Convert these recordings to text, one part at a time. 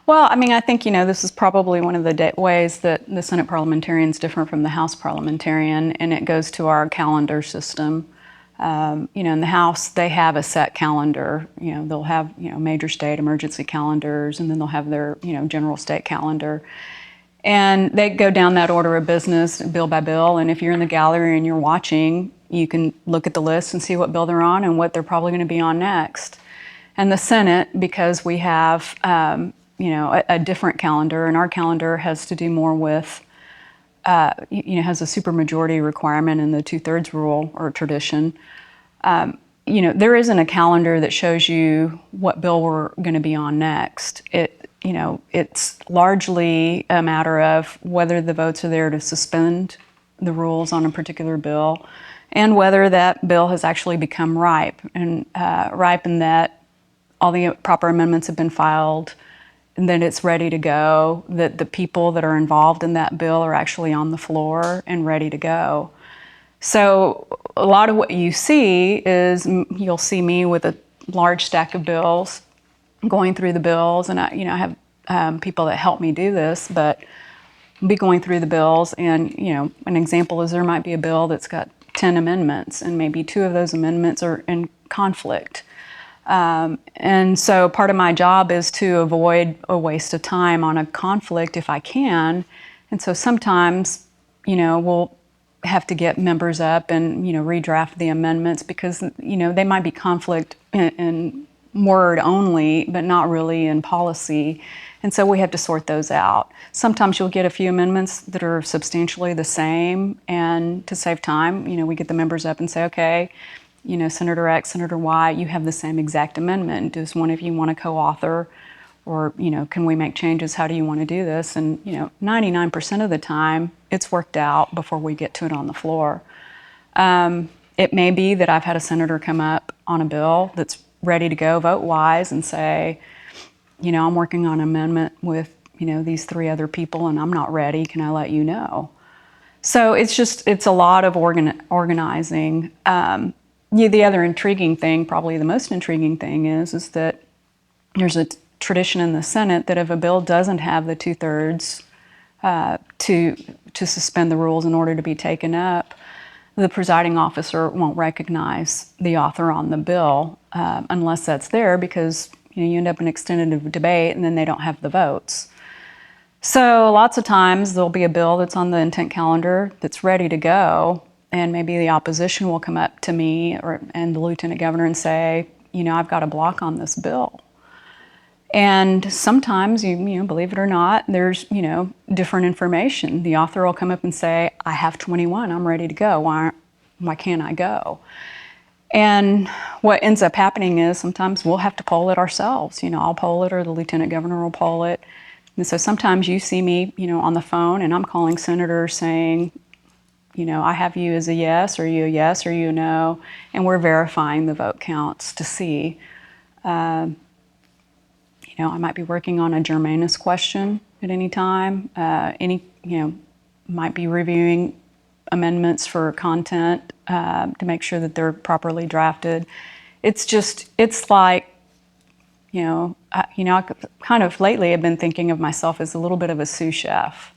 Well, I mean, I think, this is probably one of the ways that the Senate parliamentarian is different from the House parliamentarian, and it goes to our calendar system. In the House, they have a set calendar. They'll have, major state emergency calendars, and then they'll have their, general state calendar. And they go down that order of business, bill by bill. And if you're in the gallery and you're watching, you can look at the list and see what bill they're on and what they're probably going to be on next. And the Senate, because we have, a different calendar, and our calendar has to do more with, has a supermajority requirement in the 2/3 rule or tradition. There isn't a calendar that shows you what bill we're going to be on next. It's largely a matter of whether the votes are there to suspend the rules on a particular bill, and whether that bill has actually become ripe in that all the proper amendments have been filed, and that it's ready to go, that the people that are involved in that bill are actually on the floor and ready to go. So a lot of what you see is you'll see me with a large stack of bills, going through the bills, and I have people that help me do this, but I'll be going through the bills, and an example is there might be a bill that's got 10 amendments, and maybe 2 of those amendments are in conflict. And so part of my job is to avoid a waste of time on a conflict if I can. And so sometimes, we'll have to get members up and, redraft the amendments because, they might be conflict in word only, but not really in policy. And so we have to sort those out. Sometimes you'll get a few amendments that are substantially the same, and to save time, we get the members up and say, okay, Senator X, Senator Y, you have the same exact amendment. Does one of you want to co-author? Or, can we make changes? How do you want to do this? And, 99% of the time, it's worked out before we get to it on the floor. It may be that I've had a senator come up on a bill that's ready to go vote-wise and say, I'm working on an amendment with, these 3 other people and I'm not ready. Can I let you know? So it's a lot of organizing. The other intriguing thing, probably the most intriguing thing is that there's a tradition in the Senate that if a bill doesn't have the 2/3 to suspend the rules in order to be taken up, the presiding officer won't recognize the author on the bill unless that's there, because you end up in extended debate and then they don't have the votes. So lots of times there'll be a bill that's on the intent calendar that's ready to go, and maybe the opposition will come up to me and the lieutenant governor and say, I've got a block on this bill. And sometimes, believe it or not, there's, different information. The author will come up and say, I have 21, I'm ready to go. Why can't I go? And what ends up happening is sometimes we'll have to poll it ourselves. I'll poll it, or the lieutenant governor will poll it. And so sometimes you see me, on the phone, and I'm calling senators saying, I have you as a yes, or you a yes, or you a no, and we're verifying the vote counts to see. I might be working on a germanus question at any time. Might be reviewing amendments for content to make sure that they're properly drafted. It's like, I kind of lately have been thinking of myself as a little bit of a sous chef.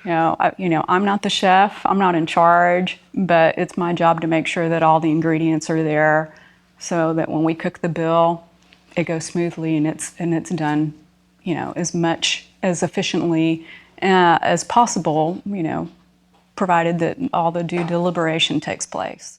I'm not the chef, I'm not in charge, but it's my job to make sure that all the ingredients are there so that when we cook the bill, it goes smoothly and it's done, as much as efficiently as possible, provided that all the due deliberation takes place.